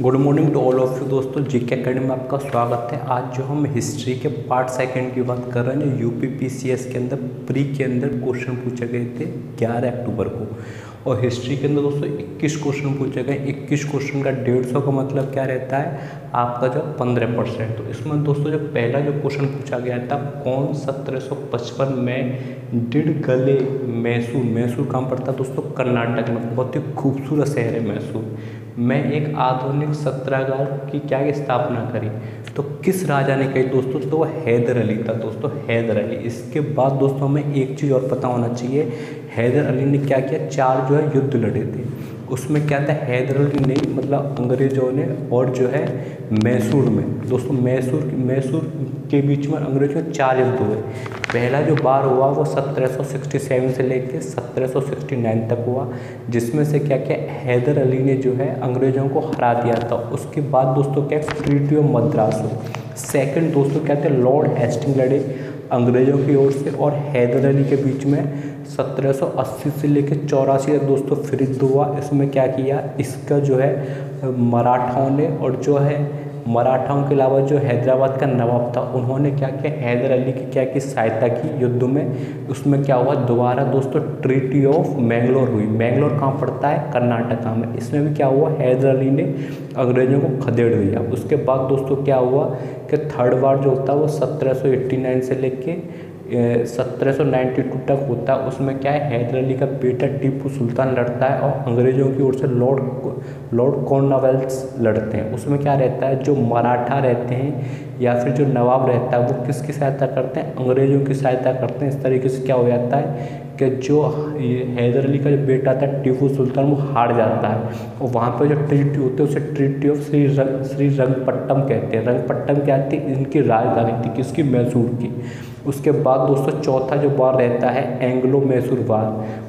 Good morning to all of you दोस्तों, GK academy में आपका स्वागत है। आज जो हम हिस्ट्री के पार्ट सेकंड की बात कर रहे हैं, जो यूपीपीसीएस के अंदर प्री के अंदर क्वेश्चन पूछे गए थे 11 अक्टूबर को। और हिस्ट्री के अंदर दोस्तों 21 क्वेश्चन पूछे गए। 21 क्वेश्चन का 150 का मतलब क्या रहता है आपका, जो 15%। तो इसमें दोस्तों जो पहला जो क्वेश्चन पूछा गया था, कौन 1755 में डिड गले मैसूर, मैसूर कहाँ पड़ता है दोस्तों, कर्नाटक में, बहुत ही खूबसूरत शहर है मैसूर में, एक आधुनिक सत्रागार की क्या स्थापना करी। तो किस राजा ने कही दोस्तों, तो वह हैदर अली था दोस्तों, हैदर अली। इसके बाद दोस्तों हमें एक चीज़ और पता होना चाहिए, हैदर अली ने क्या किया, 4 जो है युद्ध लड़े थे। उसमें क्या था, हैदर अली ने मतलब अंग्रेज़ों ने और जो है मैसूर में दोस्तों, मैसूर के बीच में अंग्रेज़ों में 4 युद्ध हुए। पहला जो बार हुआ वो 1767 से लेकर 1769 तक हुआ, जिसमें से क्या क्या हैदर अली ने जो है अंग्रेज़ों को हरा दिया था। उसके बाद दोस्तों क्या, ट्रीटी ऑफ मद्रास हुई। सेकंड दोस्तों क्या थे, लॉर्ड हेस्टिंग लड़े अंग्रेज़ों की ओर से और हैदर अली के बीच में 1780 से लेकर 84 तक दोस्तों फिर युद्ध हुआ। इसमें क्या किया, इसका जो है मराठाओं ने, और जो है मराठाओं के अलावा जो हैदराबाद का नवाब था, उन्होंने क्या किया, हैदर अली की क्या की सहायता की युद्ध में। उसमें क्या हुआ, दोबारा दोस्तों ट्रीटी ऑफ मैंगलोर हुई। मैंगलोर कहाँ पड़ता है, कर्नाटका में। इसमें भी क्या हुआ, हैदर अली ने अंग्रेज़ों को खदेड़ दिया। उसके बाद दोस्तों क्या हुआ कि थर्ड बार जो होता है वो 1789 से लेके 1792 तक होता है। उसमें क्या है, हैदर अली का बेटा टीपू सुल्तान लड़ता है और अंग्रेज़ों की ओर से लॉर्ड कॉर्नवालिस लड़ते हैं। उसमें क्या रहता है, जो मराठा रहते हैं या फिर जो नवाब रहता है वो किसकी सहायता करते हैं, अंग्रेज़ों की सहायता करते हैं। इस तरीके से क्या हो जाता है कि जो हैदर अली का जो बेटा था टीपू सुल्तान, वो हार जाता है। और वहाँ पर जो ट्रीटी होती है उसे ट्रीटी ऑफ श्रीरंगपट्टम कहते हैं। रंगपट्टम क्या थी, इनकी राजधानी थी किसकी, मैसूर की। उसके बाद दोस्तों चौथा जो वार रहता है एंग्लो मैसूर वार,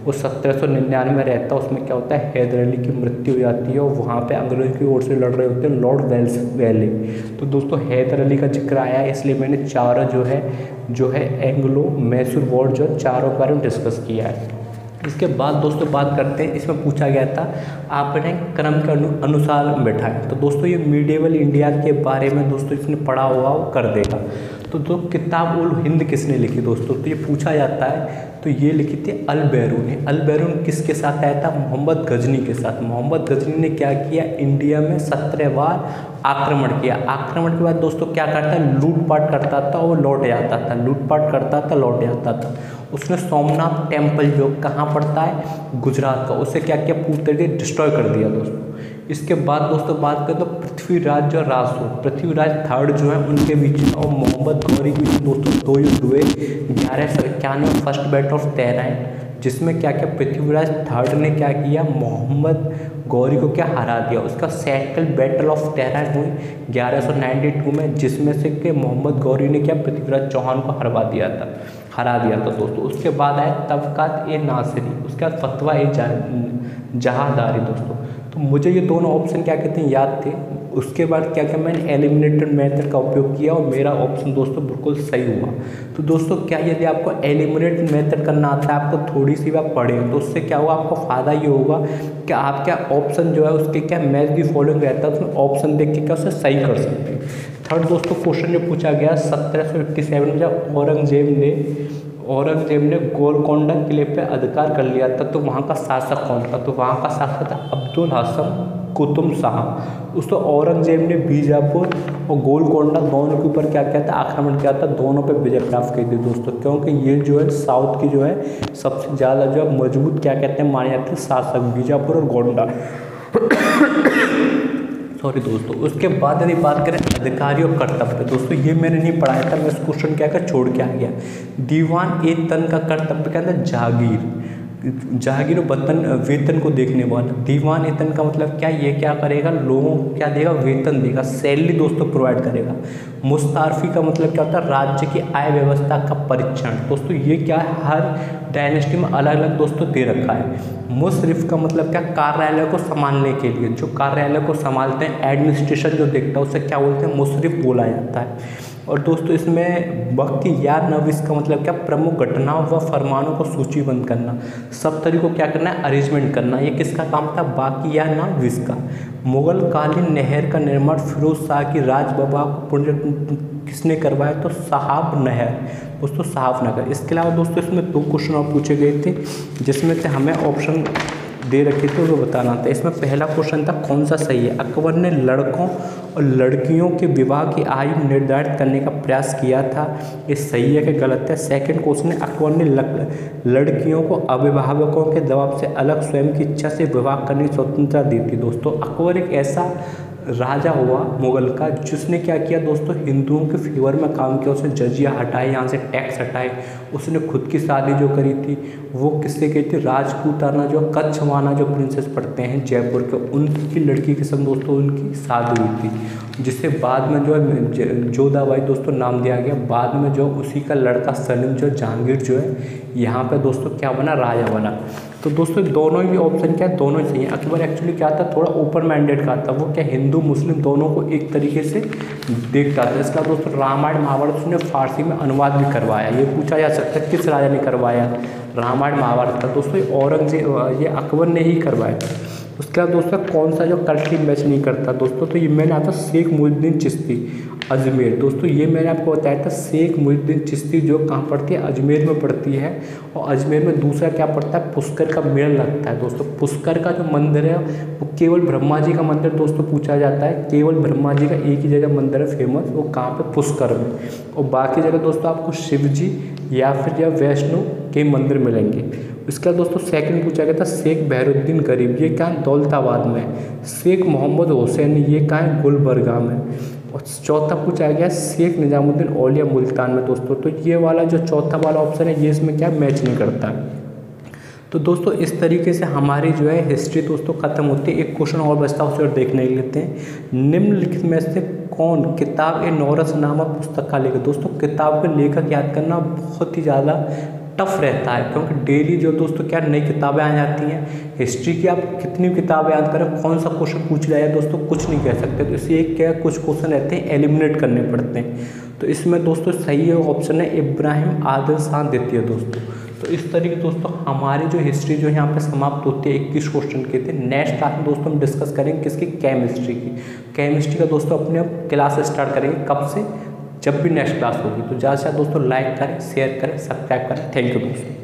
वो 1799 में रहता है। उसमें क्या होता है, हैदर अली की मृत्यु हो जाती है और वहाँ पे अंग्रेज़ों की ओर से लड़ रहे होते हैं लॉर्ड वेलेस्ली। तो दोस्तों हैदर अली का जिक्र आया है, इसलिए मैंने चारों जो है एंग्लो मैसूर वॉर जो चारों के बारे में डिस्कस किया है। इसके बाद दोस्तों बात करते हैं, इसमें पूछा गया था आपने क्रम के अनुसार बैठाएं। तो दोस्तों ये मीडिएवल इंडिया के बारे में दोस्तों इसने पढ़ा हुआ वो कर देगा। तो किताब उल हिंद किसने लिखी दोस्तों, तो ये पूछा जाता है। तो ये लिखी थी अल बैरून। अल बैरून किसके साथ आया था, मोहम्मद गजनी के साथ। मोहम्मद गजनी ने क्या किया, इंडिया में 17 बार आक्रमण किया। आक्रमण के बाद दोस्तों क्या करता है, लूटपाट करता था और लौट जाता था, लूटपाट करता था लौट जाता था। उसने सोमनाथ टेम्पल जो कहाँ पड़ता है, गुजरात का, उसे क्या किया, पूरी तरीके डिस्ट्रॉय कर दिया दोस्तों। इसके बाद दोस्तों बात करें तो पृथ्वीराज जो रासो, पृथ्वीराज थर्ड जो है उनके बीच में और मोहम्मद गौरी के बीच दोस्तों 2 युद्ध हुए। 1191 फर्स्ट बैटल ऑफ तेहरान, जिसमें क्या किया, पृथ्वीराज थर्ड ने क्या किया, मोहम्मद गौरी को क्या हरा दिया। उसका सेकंड बैटल ऑफ तेहरान हुई 1192 में, जिसमें से कि मोहम्मद गौरी ने क्या, पृथ्वीराज चौहान को हरा दिया था दोस्तों। उसके बाद आया तबकात ए नासिरी, उसके बाद फतवा ए जहादारी दोस्तों। तो मुझे ये दोनों ऑप्शन क्या कहते हैं याद थे। उसके बाद क्या क्या मैंने एलिमिनेटेड मेथड का उपयोग किया और मेरा ऑप्शन दोस्तों बिल्कुल सही हुआ। तो दोस्तों क्या, यदि आपको एलिमिनेटेड मेथड करना आता है, आपको थोड़ी सी बात पढ़ें, तो उससे क्या होगा, आपको फ़ायदा ये होगा कि आप क्या ऑप्शन जो है उसके क्या मैच दी फॉलोइंग रहता है, उसमें ऑप्शन देख के क्या उसे सही कर सकते हैं। थर्ड दोस्तों क्वेश्चन जो पूछा गया 1787 में जब औरंगजेब ने गोलकोंडा किले पे अधिकार कर लिया था, तो वहाँ का शासक कौन था, तो वहाँ का शासक था अब्दुल हसन कुतुब शाह। उसको औरंगजेब ने बीजापुर और गोलकोंडा दोनों के ऊपर क्या किया था, आक्रमण किया था, दोनों पे विजय प्राप्त की थी दोस्तों। क्योंकि ये जो है साउथ की जो है सबसे ज़्यादा जो है मजबूत क्या कहते हैं माने जाते हैं शासक, बीजापुर और गोंडा सॉरी दोस्तों। उसके बाद यदि बात करें अधिकारी और कर्तव्य, दोस्तों ये मैंने नहीं पढ़ाया था, मैं इस क्वेश्चन क्या कर छोड़ के आ गया। दीवान ए तन का कर्तव्य क्या था, जहागीर वेतन को देखने वाला। दीवान वेतन का मतलब क्या, ये क्या करेगा, लोगों को क्या देगा, वेतन देगा, सैलरी दोस्तों प्रोवाइड करेगा। मुस्तारफी का मतलब क्या होता है, राज्य की आय व्यवस्था का परीक्षण। दोस्तों ये क्या है, हर डायनेस्टी में अलग अलग दोस्तों दे रखा है। मुशरिफ का मतलब क्या, कार्यालय को संभालने के लिए, जो कार्यालय को संभालते हैं, एडमिनिस्ट्रेशन जो देखता है उसे क्या बोलते हैं, मुशरिफ बोला जाता है। और दोस्तों इसमें वक्त या नविस का मतलब क्या, प्रमुख घटनाओं व फरमानों को सूचीबद्ध करना। सब तरीकों को क्या करना है, अरेंजमेंट करना। ये किसका काम था, बाकी या नविस का। मुगल कालीन नहर का निर्माण फिरोज शाह की राजबबा को किसने करवाया, तो साहब नहर, दोस्तों साहब नगर। इसके अलावा दोस्तों इसमें 2 क्वेश्चन और पूछे गए थे, जिसमें से हमें ऑप्शन दे रखे थे वो बताना था। इसमें पहला क्वेश्चन था कौन सा सही है, अकबर ने लड़कों और लड़कियों के विवाह की आयु निर्धारित करने का प्रयास किया था, ये सही है कि गलत है। सेकंड क्वेश्चन है अकबर ने लड़कियों को अभिभावकों के दबाव से अलग स्वयं की इच्छा से विवाह करने की स्वतंत्रता दी थी। दोस्तों अकबर एक ऐसा राजा हुआ मुगल का जिसने क्या किया दोस्तों, हिंदुओं के फेवर में काम किया। उसने जजिया हटाए, यहाँ से टैक्स हटाए। उसने खुद की शादी जो करी थी वो किससे की थी, राजपूताना जो कच्छवाना जो प्रिंसेस पढ़ते हैं जयपुर के, उनकी लड़की के संग दोस्तों उनकी शादी हुई थी, जिससे बाद में जो है जोधाबाई दोस्तों नाम दिया गया। बाद में जो उसी का लड़का सलीम जो जहांगीर जो है यहाँ पे दोस्तों क्या बना, राजा बना। तो दोस्तों दोनों ही ऑप्शन क्या है, दोनों ही सही है। अकबर एक्चुअली क्या था, थोड़ा ओपन माइंडेड का था, वो क्या हिंदू मुस्लिम दोनों को एक तरीके से देखता था। इसका दोस्तों रामायण महाभारत उसने फारसी में अनुवाद भी करवाया। ये पूछा जा सकता है किस राजा ने करवाया रामायण महाभारत का, दोस्तों औरंगजेब, ये अकबर ने ही करवाया था। उसके बाद दोस्तों कौन सा जो कल्टी मैच नहीं करता दोस्तों, तो ये मैंने आता शेख मुहिउद्दीन चिश्ती अजमेर। दोस्तों ये मैंने आपको बताया था शेख मुहिउद्दीन चिश्ती जो कहाँ पड़ती है, अजमेर में पड़ती है। और अजमेर में दूसरा क्या पड़ता है, पुष्कर का मेला लगता है। दोस्तों पुष्कर का जो मंदिर है वो केवल ब्रह्मा जी का मंदिर दोस्तों पूछा जाता है, केवल ब्रह्मा जी का एक ही जगह मंदिर है फेमस, वो कहाँ पे, पुष्कर में। और बाकी जगह दोस्तों आपको शिव जी या फिर या वैष्णो के मंदिर मिलेंगे। इसका दोस्तों सेकंड पूछा गया था शेख बहरुद्दीन गरीब, ये कहाँ है, दौलताबाद में। शेख मोहम्मद हुसैन ये कहाँ है, गुलबर्गा में। और चौथा पूछा गया शेख निजामुद्दीन औलिया मुल्तान में दोस्तों। तो ये वाला जो चौथा वाला ऑप्शन है ये इसमें क्या मैच नहीं करता है। तो दोस्तों इस तरीके से हमारी जो है हिस्ट्री दोस्तों खत्म होती है। एक क्वेश्चन और बचता है उसे और देखने लेते हैं। निम्नलिखित में से कौन किताब ए नौरस नामक पुस्तक का लेखक, दोस्तों किताब का लेखक याद करना बहुत ही ज़्यादा टफ रहता है, क्योंकि डेली जो दोस्तों क्या नई किताबें आ जाती हैं। हिस्ट्री की आप कितनी किताबें याद करें, कौन सा क्वेश्चन पूछ लिया है दोस्तों कुछ नहीं कह सकते। तो इसलिए क्या कुछ क्वेश्चन रहते हैं एलिमिनेट करने पड़ते हैं। तो इसमें दोस्तों सही है ऑप्शन है इब्राहिम आदिल शाह द्वितीय दोस्तों। तो इस तरीके दोस्तों हमारी जो हिस्ट्री जो यहाँ पे समाप्त होती है 21 क्वेश्चन के थे। नेक्स्ट क्लास में दोस्तों हम डिस्कस करेंगे किसकी, केमिस्ट्री की। केमिस्ट्री का दोस्तों अपने क्लास स्टार्ट करेंगे कब से, जब भी नेक्स्ट क्लास होगी। तो ज़्यादा से ज़्यादा दोस्तों लाइक करें, शेयर करें, सब्सक्राइब करें। थैंक यू दोस्तों।